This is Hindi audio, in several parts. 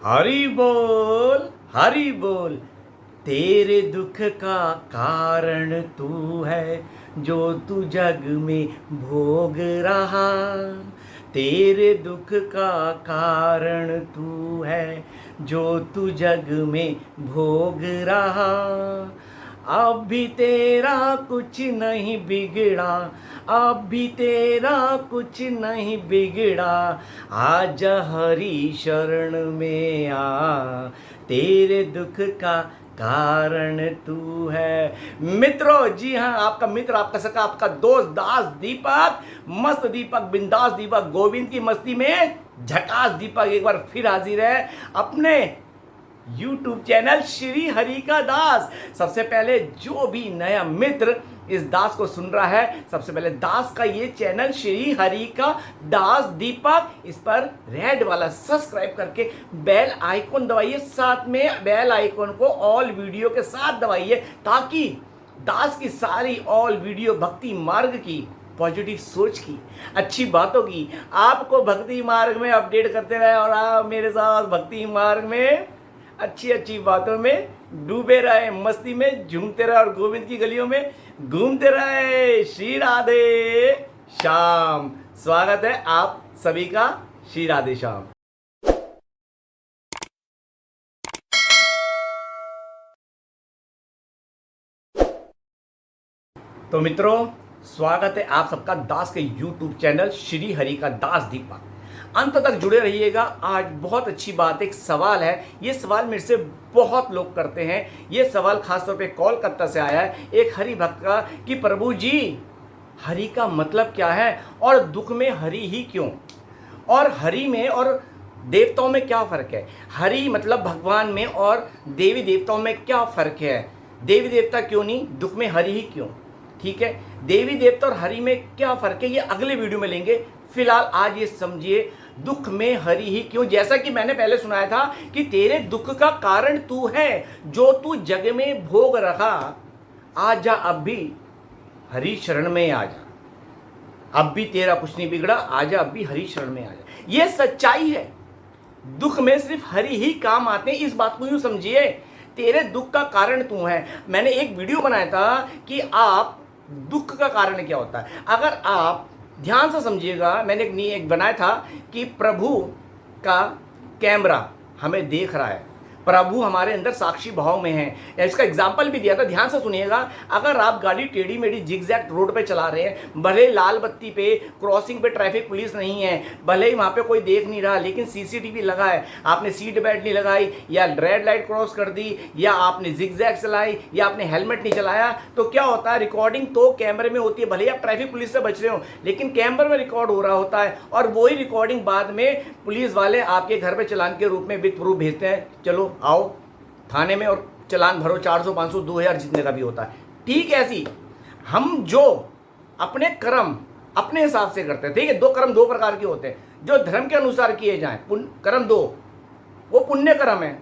हरि बोल हरि बोल। तेरे दुख का कारण तू है जो तू जग में भोग रहा। तेरे दुख का कारण तू है जो तू जग में भोग रहा। अब भी तेरा कुछ नहीं बिगड़ा, अब भी तेरा कुछ नहीं बिगड़ा। आजा हरि शरण में आ, तेरे दुख का कारण तू है। मित्रों, जी हाँ, आपका मित्र, आपका सखा, आपका दोस्त दास दीपक, मस्त दीपक, बिंदास दीपक, गोविंद की मस्ती में झकास दीपक एक बार फिर हाजिर है अपने YouTube चैनल श्री हरि का दास। सबसे पहले जो भी नया मित्र इस दास को सुन रहा है, सबसे पहले दास का ये चैनल श्री हरि का दास दीपक, इस पर रेड वाला सब्सक्राइब करके बेल आइकन दबाइए, साथ में बेल आइकन को ऑल वीडियो के साथ दबाइए, ताकि दास की सारी ऑल वीडियो भक्ति मार्ग की, पॉजिटिव सोच की, अच्छी बातों की आपको भक्ति मार्ग में अपडेट करते रहे और आप मेरे साथ भक्ति मार्ग में अच्छी अच्छी बातों में डूबे रहे, मस्ती में झूमते रहे और गोविंद की गलियों में घूमते रहे। श्री राधे श्याम। स्वागत है आप सभी का श्री राधे श्याम। तो मित्रों, स्वागत है आप सबका दास के YouTube चैनल श्री हरि का दास दीपक। अंत तक जुड़े रहिएगा। आज बहुत अच्छी बात, एक सवाल है। ये सवाल मेरे से बहुत लोग करते हैं। ये सवाल खासतौर पे कोलकाता से आया है एक हरि भक्त का कि प्रभु जी, हरि का मतलब क्या है और दुख में हरि ही क्यों, और हरि में और देवताओं में क्या फ़र्क है। हरि मतलब भगवान में और देवी देवताओं में क्या फ़र्क है। देवी देवता क्यों नहीं, दुख में हरि ही क्यों। ठीक है, देवी देवता और हरि में क्या फ़र्क है ये अगले वीडियो में लेंगे। फिलहाल आज ये समझिए, दुख में हरि ही क्यों। जैसा कि मैंने पहले सुनाया था कि तेरे दुख का कारण तू है जो तू जग में भोग रखा। आजा अब भी हरि शरण में आजा, अब भी तेरा कुछ नहीं बिगड़ा, आजा अब भी हरि शरण में आजा। ये सच्चाई है। दुख में सिर्फ हरि ही काम आते हैं, इस बात को यूं समझिए। तेरे दुख का कारण तू है। मैंने एक वीडियो बनाया था कि आप दुख का कारण क्या होता है। अगर आप ध्यान से समझिएगा, मैंने एक बनाया था कि प्रभु का कैमरा हमें देख रहा है, प्रभु हमारे अंदर साक्षी भाव में है। इसका एग्जाम्पल भी दिया था, ध्यान से सुनिएगा। अगर आप गाड़ी टेढ़ी मेढ़ी जिगजैग रोड पे चला रहे हैं, भले लाल बत्ती पे क्रॉसिंग पे ट्रैफिक पुलिस नहीं है, भले ही वहाँ पे कोई देख नहीं रहा, लेकिन सीसीटीवी लगा है, आपने सीट बेल्ट नहीं लगाई या रेड लाइट क्रॉस कर दी या आपने जिगजैग चलाई या आपने हेलमेट नहीं चलाया, तो क्या होता है, रिकॉर्डिंग तो कैमरे में होती है। भले ही आप ट्रैफिक पुलिस से बच रहे हो, लेकिन कैमरे में रिकॉर्ड हो रहा होता है और वही रिकॉर्डिंग बाद में पुलिस वाले आपके घर पे चालान के रूप में विद प्रूफ भेजते हैं। चलो आओ थाने में और चालान भरो, 400 500 2000 जितने का भी होता है। ठीक ऐसी हम जो अपने कर्म अपने हिसाब से करते हैं। ठीक है, दो कर्म दो प्रकार के होते हैं, जो धर्म के अनुसार किए जाएं, कर्म दो, वो पुण्य कर्म है,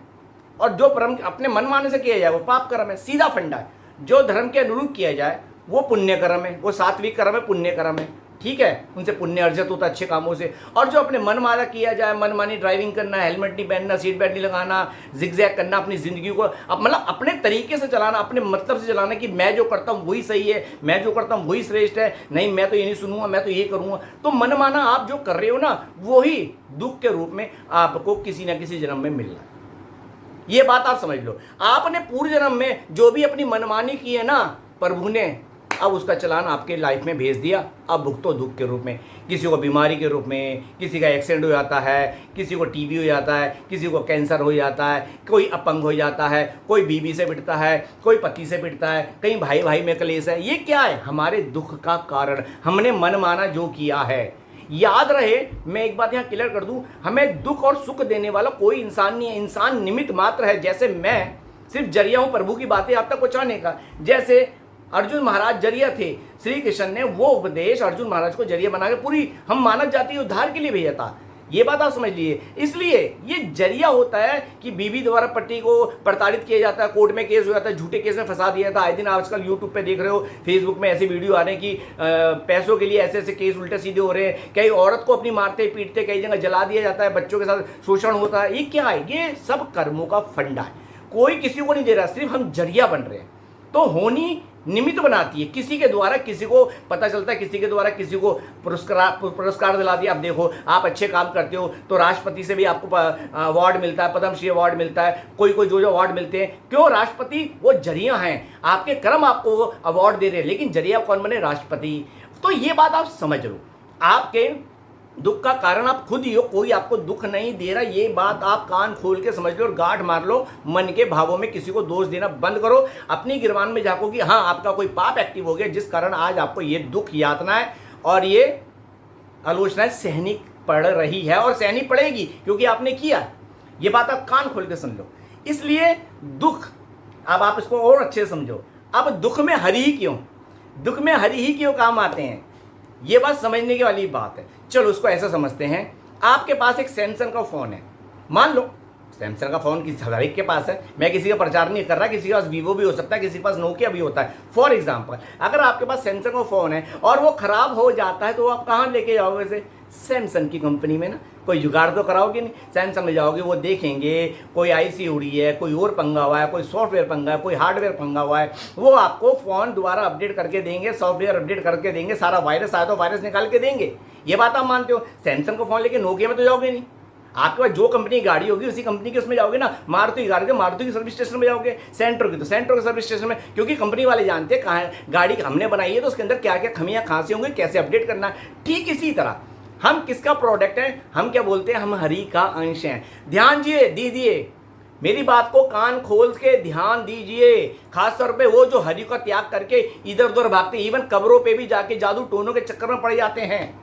और जो कर्म अपने मन माने से किया जाए वो पाप कर्म है। सीधा फंडा है। जो धर्म के अनुरूप किया जाए वो पुण्य कर्म है, वो सात्विक कर्म है, पुण्य कर्म है। ठीक है, उनसे पुण्य अर्जित होता है अच्छे कामों से। और जो अपने मन मारा किया जाए, मनमानी ड्राइविंग करना, हेलमेट नहीं पहनना, सीट बेल्ट नहीं लगाना, जिगजैग करना, अपनी ज़िंदगी को मतलब अपने तरीके से चलाना, अपने मतलब से चलाना कि मैं जो करता हूँ वही सही है, मैं जो करता हूँ वही श्रेष्ठ है, नहीं मैं तो ये नहीं सुनूंगा, मैं तो ये करूँगा। तो मनमाना आप जो कर रहे हो ना, वही दुख के रूप में आपको किसी न किसी जन्म में मिलना है। ये बात आप समझ लो। आपने पूर्व जन्म में जो भी अपनी मनमानी की है ना, प्रभु ने अब उसका चालान आपके लाइफ में भेज दिया। अब भुगतो दुख के रूप में, किसी को बीमारी के रूप में, किसी का एक्सीडेंट हो जाता है, किसी को टीबी हो जाता है, किसी को कैंसर हो जाता है, कोई अपंग हो जाता है, कोई बीवी से पिटता है, कोई पति से पिटता है, कहीं भाई भाई में कलेश है। ये क्या है? हमारे दुख का कारण, हमने मन माना जो किया है। याद रहे, मैं एक बात यहाँ क्लियर कर दूं, हमें दुख और सुख देने वाला कोई इंसान नहीं है। इंसान निमित्त मात्र है। जैसे मैं सिर्फ जरिया हूँ प्रभु की बातें आप तक पहुँचाने का। जैसे अर्जुन महाराज जरिया थे, श्री कृष्ण ने वो उपदेश अर्जुन महाराज को जरिया बना के पूरी हम मानव जाति के उद्धार के लिए भेजा था। ये बात आप समझ लीजिए। इसलिए ये जरिया होता है कि बीवी द्वारा पति को प्रताड़ित किया जाता है, कोर्ट में केस हो जाता है, झूठे केस में फंसा दिया था। आए दिन आजकल यूट्यूब पे देख रहे हो, फेसबुक में ऐसे वीडियो आ रहे हैं कि पैसों के लिए ऐसे ऐसे केस उल्टे सीधे हो रहे हैं। कई औरत को अपनी मारते पीटते कई जगह जला दिया जाता है, बच्चों के साथ शोषण होता है। ये क्या है? ये सब कर्मों का फंडा है। कोई किसी को नहीं दे रहा, सिर्फ हम जरिया बन रहे हैं। तो होनी निमित्त बनाती है, किसी के द्वारा किसी को पता चलता है, किसी के द्वारा किसी को पुरस्कार दिला दिया। अब देखो, आप अच्छे काम करते हो तो राष्ट्रपति से भी आपको अवार्ड मिलता है, पद्मश्री अवार्ड मिलता है, कोई कोई जो अवार्ड मिलते हैं। क्यों? राष्ट्रपति वो जरिया हैं, आपके कर्म आपको अवार्ड दे रहे हैं, लेकिन जरिया कौन बने? राष्ट्रपति। तो ये बात आप समझ लो, आपके दुख का कारण आप खुद ही हो, कोई आपको दुख नहीं दे रहा। ये बात आप कान खोल के समझ लो और गांठ मार लो। मन के भावों में किसी को दोष देना बंद करो, अपनी गिरबान में झांको कि हाँ, आपका कोई पाप एक्टिव हो गया जिस कारण आज आपको ये दुख यातनाएं और ये आलोचनाएं सहनी पड़ रही है और सहनी पड़ेगी, क्योंकि आपने किया। ये बात आप कान खोल के समझो। इसलिए दुख, अब आप इसको और अच्छे से समझो। अब दुख में हरि ही क्यों, दुख में हरि ही क्यों काम आते हैं, ये बात समझने की वाली बात है। चलो उसको ऐसा समझते हैं, आपके पास एक सैमसंग का फ़ोन है, मान लो सैमसंग का फ़ोन किसी हर एक के पास है, मैं किसी का प्रचार नहीं कर रहा, किसी के पास वीवो भी हो सकता है, किसी के पास नोकिया भी होता है। फॉर एग्जाम्पल, अगर आपके पास सैमसंग का फ़ोन है और वो ख़राब हो जाता है तो आप कहाँ लेके जाओगे? वैसे सैमसंग की कंपनी में ना, कोई जुगाड़ तो कराओगे नहीं, सैमसंग में जाओगे, वो देखेंगे कोई आईसी उड़ी है, कोई और पंगा हुआ है, कोई सॉफ्टवेयर पंगा है, कोई हार्डवेयर पंगा हुआ है, वो आपको फ़ोन दोबारा अपडेट करके देंगे, सॉफ्टवेयर अपडेट करके देंगे, सारा वायरस आया तो वायरस निकाल के देंगे। ये बात आप मानते हो? सैमसंग का फ़ोन लेके नोकिया में तो जाओगे नहीं, आपके पास जो कंपनी की गाड़ी होगी उसी कंपनी के उसमें जाओगे ना। मारुति की गाड़ी के मारुति की सर्विस स्टेशन में जाओगे, सेंट्रो की तो सेंट्रो के सर्विस स्टेशन में, क्योंकि कंपनी वाले जानते हैं कहाँ गाड़ी हमने बनाई है तो उसके अंदर क्या क्या खमियाँ खांसी होंगी, कैसे अपडेट करना है। ठीक इसी तरह हम किसका प्रोडक्ट है? हम क्या बोलते हैं? हम हरि का अंश हैं। ध्यान दीजिए, मेरी बात को कान खोल के ध्यान दीजिए। खासतौर पे वो जो हरि का त्याग करके इधर उधर भागते, इवन कब्रों पे भी जाके जादू टोनों के चक्कर में पड़ जाते हैं,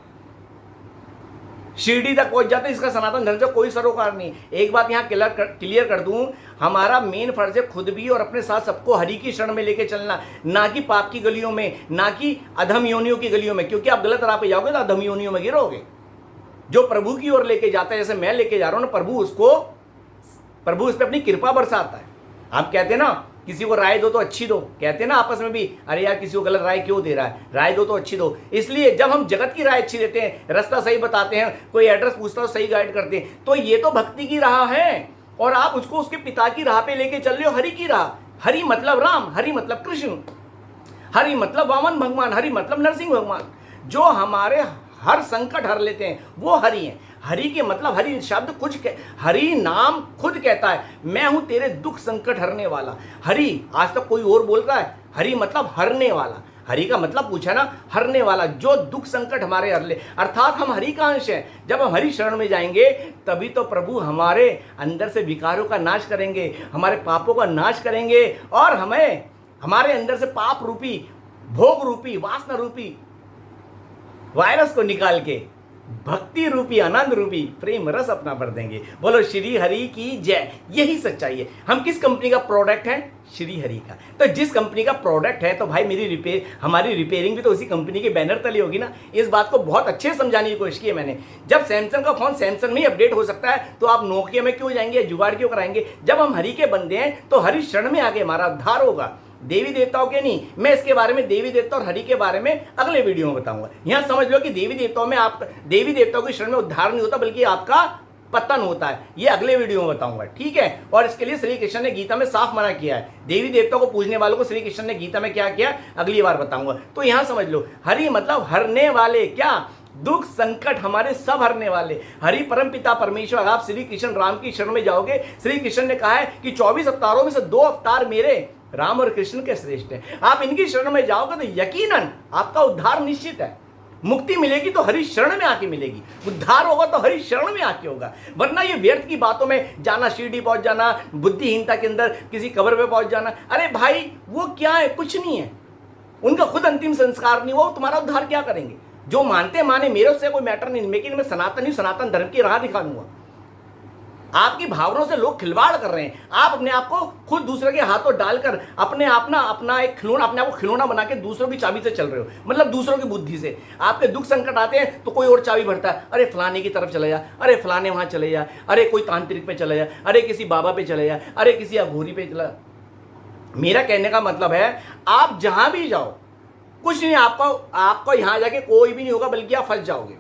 शिरडी तक पहुंच जाते हैं, इसका सनातन धर्म से कोई सरोकार नहीं। एक बात यहाँ क्लियर कर दूं, हमारा मेन फर्ज है खुद भी और अपने साथ सबको हरि की शरण में लेके चलना, ना कि पाप की गलियों में, ना कि अधम योनियों की गलियों में, क्योंकि आप गलत राह पे जाओगे तो अधम योनियों में गिरोगे। जो प्रभु की ओर लेके जाता है, जैसे मैं लेके जा रहा हूं ना, प्रभु उस पर अपनी कृपा बरसाता है। आप कहते हैं ना किसी को राय दो तो अच्छी दो, कहते हैं ना आपस में भी, अरे यार किसी को गलत राय क्यों दे रहा है, राय दो तो अच्छी दो। इसलिए जब हम जगत की राय अच्छी देते हैं, रास्ता सही बताते हैं, कोई एड्रेस पूछता हो सही गाइड करते हैं, तो ये तो भक्ति की राह है और आप उसको उसके पिता की राह पे लेके चल रहे हो, हरि की राह। हरि मतलब राम, हरि मतलब कृष्ण, हरि मतलब वामन भगवान, हरि मतलब नरसिंह भगवान, जो हमारे हर संकट हर लेते हैं, वो हरि हैं। हरि के मतलब, हरि शब्द हरि नाम खुद कहता है, मैं हूं तेरे दुख संकट हरने वाला। हरि, आज तक कोई और बोल रहा है? हरि मतलब हरने वाला। हरि का मतलब पूछा ना, हरने वाला, जो दुख संकट हमारे हर ले, अर्थात हम हरि का अंश हैं। जब हम हरि शरण में जाएंगे तभी तो प्रभु हमारे अंदर से विकारों का नाश करेंगे, हमारे पापों का नाश करेंगे और हमें हमारे अंदर से पाप रूपी, भोग रूपी, वासना रूपी वायरस को निकाल के भक्ति रूपी, आनंद रूपी प्रेम रस अपना भर देंगे। बोलो श्री हरि की जय। यही सच्चाई है। हम किस कंपनी का प्रोडक्ट है? श्री हरि का। तो जिस कंपनी का प्रोडक्ट है तो भाई हमारी रिपेयरिंग भी तो उसी कंपनी के बैनर तले होगी ना। इस बात को बहुत अच्छे से समझाने की कोशिश की है मैंने। जब सैमसंग का फोन सैमसंग में ही अपडेट हो सकता है तो आप नोकिया में क्यों जाएंगे, जुगाड़ क्यों कराएंगे? जब हम हरि के बंदे हैं तो हरि शरण में आगे हमारा उद्धार होगा, देवी देवताओं के नहीं। मैं इसके बारे में, देवी देवता और हरि के बारे में अगले वीडियो में बताऊंगा। यहां समझ लो कि देवी देवताओं की शरण में उद्धार नहीं होता बल्कि आपका पतन होता है। ये अगले वीडियो में बताऊंगा, ठीक है। और इसके लिए श्री कृष्ण ने गीता में साफ मना किया है। देवी देवताओं को पूजने वालों को श्री कृष्ण ने गीता में क्या किया, अगली बार बताऊंगा। तो यहां समझ लो, हरि मतलब हरने वाले, क्या दुख संकट हमारे सब हरने वाले। हरि परम पिता परमेश्वर। आप श्री कृष्ण राम की शरण में जाओगे, श्री कृष्ण ने कहा है कि 24 अवतारों में से 2 अवतार मेरे राम और कृष्ण के श्रेष्ठ हैं। आप इनकी शरण में जाओगे तो यकीनन आपका उद्धार निश्चित है। मुक्ति मिलेगी तो हरि शरण में आके मिलेगी, उद्धार होगा तो हरि शरण में आके होगा। वरना ये व्यर्थ की बातों में जाना, शिरडी पहुंच जाना, बुद्धिहीनता के अंदर किसी कब्र पे पहुंच जाना, अरे भाई वो क्या है, कुछ नहीं है। उनका खुद अंतिम संस्कार नहीं हुआ, तुम्हारा उद्धार क्या करेंगे? जो मानते माने, मेरे उससे कोई मैटर नहीं, लेकिन मैं सनातन ही सनातन धर्म की राह दिखा दूंगा। आपकी भावनाओं से लोग खिलवाड़ कर रहे हैं। आप अपने आप को खुद दूसरे के हाथों डालकर अपना एक खिलौना, अपने आप को खिलौना बना के दूसरों की चाबी से चल रहे हो, मतलब दूसरों की बुद्धि से। आपके दुख संकट आते हैं तो कोई और चाबी भरता है, अरे फलाने की तरफ चले जा, अरे फलाने वहां चले जा, अरे कोई तांत्रिक पे चले जा, अरे किसी बाबा पे चले जा, अरे किसी अघोरी पे चला। मेरा कहने का मतलब है, आप जहां भी जाओ कुछ नहीं, आपको यहां जाके कोई भी नहीं होगा, बल्कि आप फंस जाओगे।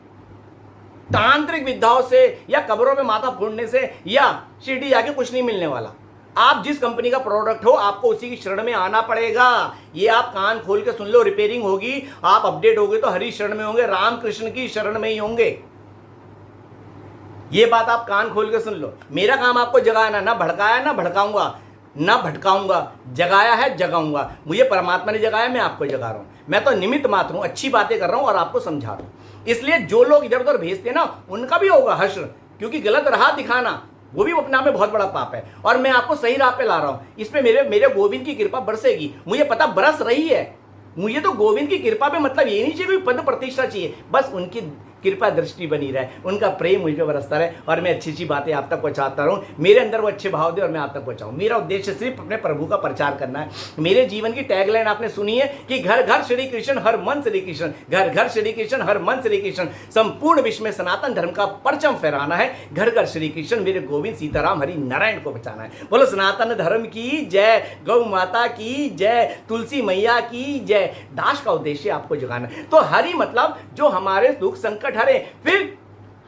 तांत्रिक विद्याओं से या कब्रों में माथा फोड़ने से या शिरडी जाके कुछ नहीं मिलने वाला। आप जिस कंपनी का प्रोडक्ट हो, आपको उसी की शरण में आना पड़ेगा। ये आप कान खोल के सुन लो, रिपेयरिंग होगी, आप अपडेट होगे तो हरी शरण में होंगे, रामकृष्ण की शरण में ही होंगे। ये बात आप कान खोल के सुन लो। मेरा काम आपको जगाना, ना भड़काया ना भड़काऊंगा, ना भटकाऊंगा, जगाया है जगाऊंगा। मुझे परमात्मा ने जगाया, मैं आपको जगा रहा हूं। मैं तो निमित्त मात्र हूं, अच्छी बातें कर रहा हूं और आपको समझा रहा हूं। इसलिए जो लोग इधर उधर भेजते हैं ना, उनका भी होगा हश्र, क्योंकि गलत राह दिखाना वो भी अपने आप में बहुत बड़ा पाप है। और मैं आपको सही राह पे ला रहा हूं, इस पे मेरे गोविंद की कृपा बरसेगी। मुझे पता बरस रही है। मुझे तो गोविंद की कृपा पे मतलब ये नहीं चाहिए कोई पद प्रतिष्ठा चाहिए, बस उनकी कृपा दृष्टि बनी रहे, उनका प्रेम मुझ पर बरसता रहे और मैं अच्छी अच्छी बातें आप तक पहुंचाता रहूं। मेरे अंदर वो अच्छे भाव दे और मैं आप तक पहुंचाऊं। मेरा उद्देश्य सिर्फ अपने प्रभु का प्रचार करना है। मेरे जीवन की टैगलाइन आपने सुनी है कि घर घर श्री कृष्ण, हर मन श्री कृष्ण, घर घर श्री कृष्ण, हर मन श्री कृष्ण। संपूर्ण विश्व में सनातन धर्म का परचम फहराना है। घर घर श्री कृष्ण, मेरे गोविंद सीताराम हरि नारायण को बचाना है। बोलो सनातन धर्म की जय, गौ माता की जय, तुलसी मैया की जय। दास का उद्देश्य आपको जगाना है। तो हरि मतलब जो हमारे दुख संकट हरे। फिर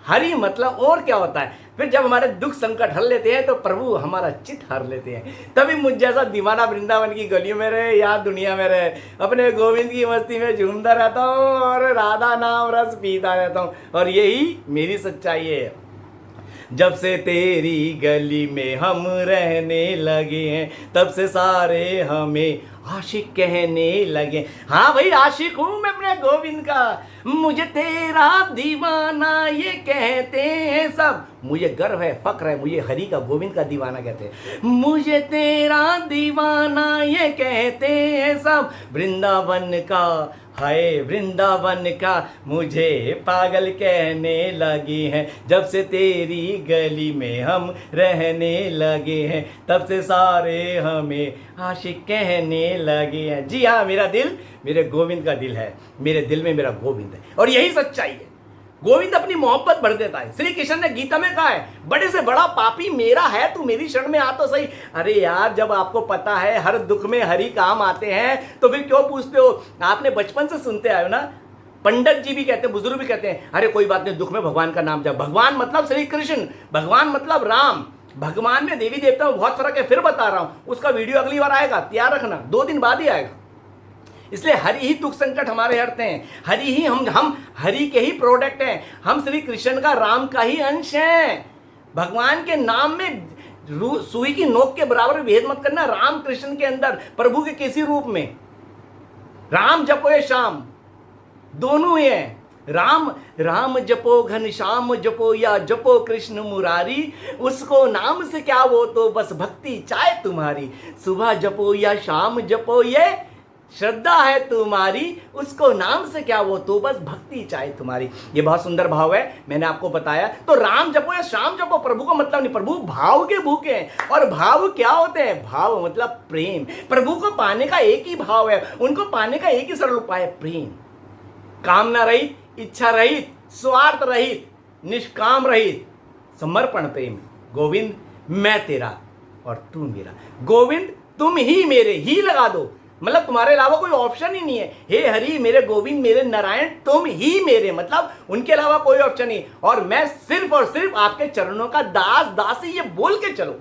हरि मतलब और क्या होता है? फिर जब हमारे दुख संकट हर लेते हैं तो प्रभु हमारा चित हर लेते हैं। तभी मुझ जैसा दीवाना वृंदावन की गलियों में रहे या दुनिया में रहे, अपने गोविंद की मस्ती में झूमता रहता हूँ और राधा नाम रस पीता रहता हूँ। और यही मेरी सच्चाई है। जब से तेरी गली में हम रहने लगे हैं, तब से सारे हमें आशिक कहने लगे। हाँ भाई, आशिक हूं मैं अपने गोविंद का। मुझे तेरा दीवाना ये कहते हैं सब। मुझे गर्व है, फक्र है, मुझे हरि का, गोविंद का दीवाना कहते हैं। मुझे तेरा दीवाना ये कहते हैं सब। वृंदावन का हाय, वृंदावन का मुझे पागल कहने लगे हैं। जब से तेरी गली में हम रहने लगे हैं, तब से सारे हमें आशिक कहने लगे हैं। जी हाँ, मेरा दिल मेरे गोविंद का दिल है। मेरे दिल में मेरा गोविंद है और यही सच्चाई है। गोविंद अपनी मोहब्बत बढ़ देता है। श्री कृष्ण ने गीता में कहा है, बड़े से बड़ा पापी मेरा है, तू मेरी शरण में आ तो सही। अरे यार, जब आपको पता है हर दुख में हरि काम आते हैं तो फिर क्यों पूछते हो? आपने बचपन से सुनते आए हो ना, पंडित जी भी कहते हैं, बुजुर्ग भी कहते हैं, अरे कोई बात नहीं, दुख में भगवान का नाम जाओ। भगवान मतलब श्री कृष्ण, भगवान मतलब राम। भगवान में देवी देवता में बहुत फर्क है, फिर बता रहा हूं। उसका वीडियो अगली बार आएगा, तैयार रखना, 2 दिन बाद ही आएगा। इसलिए हरि ही दुख संकट हमारे हरते हैं। हरि ही हम हरि के ही प्रोडक्ट हैं। हम श्री कृष्ण का, राम का ही अंश हैं। भगवान के नाम में सुई की नोक के बराबर भेद मत करना। राम कृष्ण के अंदर प्रभु के किसी रूप में, राम जपो ये श्याम, दोनों ही हैं। राम जपो घनश्याम जपो या जपो कृष्ण मुरारी, उसको नाम से क्या वो तो बस भक्ति चाहे तुम्हारी। सुबह जपो या शाम जपो ये श्रद्धा है तुम्हारी, उसको नाम से क्या वो तो बस भक्ति चाहे तुम्हारी। ये बहुत सुंदर भाव है, मैंने आपको बताया। तो राम जपो या शाम जपो, प्रभु का मतलब नहीं, प्रभु भाव के भूखे हैं। और भाव क्या होते हैं? भाव मतलब प्रेम। प्रभु को पाने का एक ही भाव है, उनको पाने का एक ही सरल उपाय है, प्रेम। कामना रहित, इच्छा रहित, स्वार्थ रहित, निष्काम रहित, समर्पण प्रेम। गोविंद मैं तेरा और तू मेरा। गोविंद तुम ही मेरे, ही लगा दो, मतलब तुम्हारे अलावा कोई ऑप्शन ही नहीं है। हे हरि, मेरे गोविंद, मेरे नारायण, तुम ही मेरे, मतलब उनके अलावा कोई ऑप्शन नहीं। और मैं सिर्फ और सिर्फ आपके चरणों का दास, दासी, ये बोल के चलो।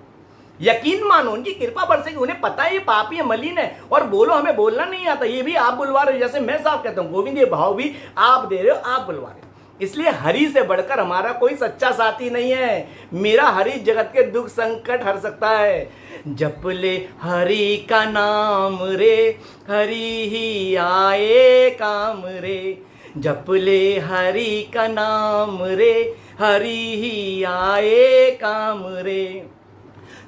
यकीन मानो, उनकी कृपा बरसेगी। उन्हें पता है ये पापी है, मलिन है, और बोलो हमें बोलना नहीं आता, ये भी आप बुलवा रहे हो। जैसे मैं साफ कहता हूं, गोविंद ये भाव भी आप दे रहे हो, आप बुलवा रहे हो। इसलिए हरि से बढ़कर हमारा कोई सच्चा साथी नहीं है। मेरा हरि जगत के दुख संकट हर सकता है। जप ले हरि का नाम रे, हरि ही आए काम रे। जप ले हरि का नाम रे, हरि ही आए काम रे।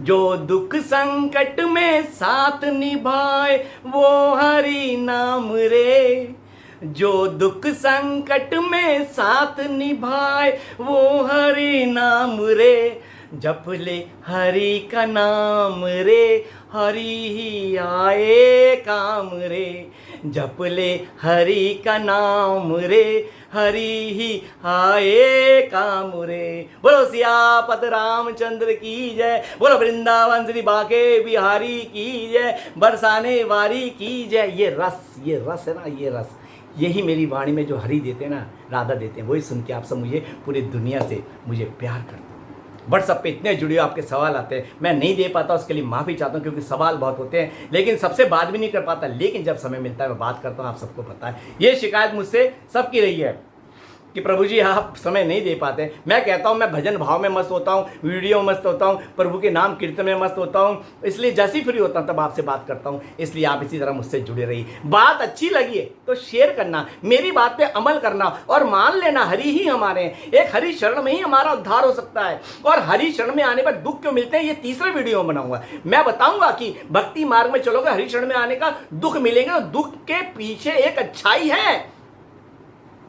जो दुख संकट में साथ निभाए वो हरि नाम रे। जो दुख संकट में साथ निभाए वो हरि नाम रे। जप ले हरि का नाम रे, हरि ही आए काम रे। जप ले हरि का नाम रे, हरि ही आए काम रे। बोलो सियापत रामचंद्र की जय, बोलो वृंदावन श्री बाके बिहारी की जय, बरसाने वारी की जय। ये रस है ना, ये रस, यही मेरी वाणी में जो हरि देते हैं ना, राधा देते हैं, वही सुन के आप सब मुझे पूरी दुनिया से मुझे प्यार करते हैं। व्हाट्सअप पे इतने जुड़े आपके सवाल आते हैं, मैं नहीं दे पाता, उसके लिए माफ़ी चाहता हूँ, क्योंकि सवाल बहुत होते हैं, लेकिन सबसे बात भी नहीं कर पाता। लेकिन जब समय मिलता है मैं बात करता हूँ, आप सबको पता है। ये शिकायत मुझसे सबकी रही है कि प्रभु जी आप समय नहीं दे पाते। मैं कहता हूँ मैं भजन भाव में मस्त होता हूँ, वीडियो में मस्त होता हूँ, प्रभु के नाम कीर्तन में मस्त होता हूँ, इसलिए जैसी फ्री होता हूँ तब आपसे बात करता हूँ। इसलिए आप इसी तरह मुझसे जुड़े रहिए। बात अच्छी लगी है तो शेयर करना, मेरी बात पे अमल करना और मान लेना हरि ही हमारे हैं। एक हरि शरण में ही हमारा उद्धार हो सकता है। और हरि शरण में आने पर दुख क्यों मिलते हैं, ये तीसरे वीडियो में बनाऊंगा। मैं बताऊंगा कि भक्ति मार्ग में चलोगे, हरि शरण में आने का दुख मिलेंगे, तो दुख के पीछे एक अच्छाई है।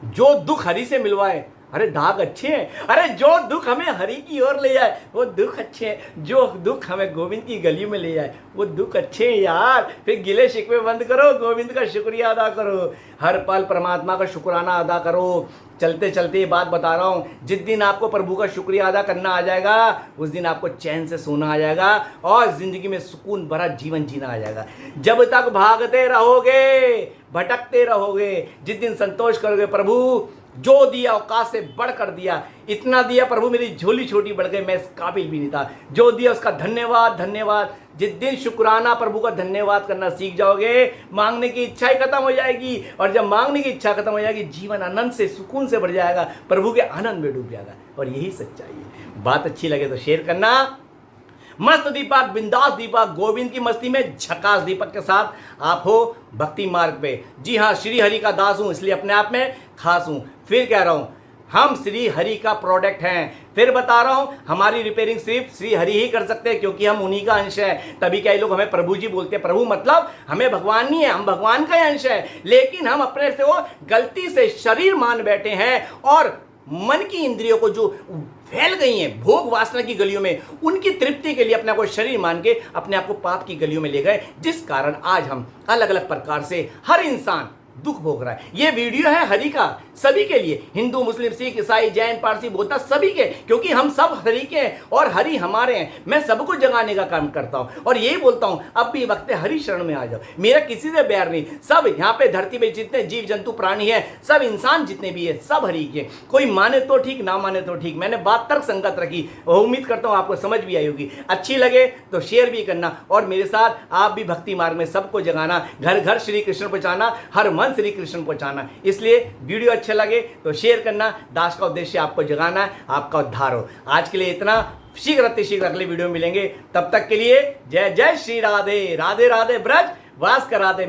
जो दुख हरि से मिलवाए, अरे दाग अच्छे हैं। अरे जो दुख हमें हरि की ओर ले जाए वो दुख अच्छे हैं। जो दुख हमें गोविंद की गली में ले जाए वो दुख अच्छे हैं यार। फिर गिले शिकवे बंद करो, गोविंद का शुक्रिया अदा करो, हर पल परमात्मा का शुक्राना अदा करो। चलते चलते ये बात बता रहा हूँ, जिस दिन आपको प्रभु का शुक्रिया अदा करना आ जाएगा, उस दिन आपको चैन से सोना आ जाएगा और जिंदगी में सुकून भरा जीवन जीना आ जाएगा। जब तक भागते रहोगे, भटकते रहोगे, जिस दिन संतोष करोगे प्रभु जो दिया औकात से बढ़कर दिया, इतना दिया प्रभु मेरी झोली छोटी बढ़ गई, मैं इस काबिल भी नहीं था, जो दिया उसका धन्यवाद धन्यवाद। जिस दिन शुक्राना प्रभु का धन्यवाद करना सीख जाओगे, मांगने की इच्छा ही खत्म हो जाएगी। और जब मांगने की इच्छा खत्म हो जाएगी, जीवन आनंद से सुकून से बढ़ जाएगा, प्रभु के आनंद में डूब जाएगा। और यही सच्चाई है। बात अच्छी लगे तो शेयर करना। मस्त दीपक, बिंदास दीपक, गोविंद की मस्ती में झकास दीपक के साथ आप हो भक्ति मार्ग पे। जी हाँ, श्री हरि का दास हूं, इसलिए अपने आप में खास हूं। फिर कह रहा हूं, हम श्री हरि का प्रोडक्ट हैं। फिर बता रहा हूं, हमारी रिपेयरिंग सिर्फ श्री हरि ही कर सकते हैं, क्योंकि हम उन्हीं का अंश है। तभी कई लोग हमें प्रभु जी बोलते हैं। प्रभु मतलब हमें भगवान नहीं है, हम भगवान का ही अंश है, लेकिन हम अपने से वो गलती से शरीर मान बैठे हैं और मन की इंद्रियों को जो फैल गई हैं भोग वासना की गलियों में, उनकी तृप्ति के लिए अपने आप को शरीर मान के अपने आप को पाप की गलियों में ले गए, जिस कारण आज हम अलग अलग प्रकार से हर इंसान दुख भोग रहा है। ये वीडियो है हरि का, सभी के लिए, हिंदू मुस्लिम सिख ईसाई जैन पारसी बौद्ध सभी के, क्योंकि हम सब हरि के हैं और हरि हमारे हैं। मैं सबको जगाने का काम करता हूं और यही बोलता हूं, अब भी वक्त है हरि शरण में आ जाओ। मेरा किसी से बैर नहीं, सब यहाँ पे धरती पे जितने जीव जंतु प्राणी है, सब इंसान जितने भी है, सब हरि के। कोई माने तो ठीक, ना माने तो ठीक। मैंने बात तर्क संगत रखी, उम्मीद करता हूँ आपको समझ भी आई होगी। अच्छी लगे तो शेयर भी करना और मेरे साथ आप भी भक्ति मार्ग में सबको जगाना, घर घर श्री कृष्ण पहुंचाना, हर मन श्री कृष्ण पहुंचाना। इसलिए वीडियो अच्छे लगे तो शेयर करना। दास का उद्देश्य आपको जगाना है, आपका उद्धार हो। आज के लिए इतना, शीघ्र अतिशीघ्र अगले वीडियो में मिलेंगे। तब तक के लिए जय जय श्री राधे। राधे राधे ब्रज वास करा दे।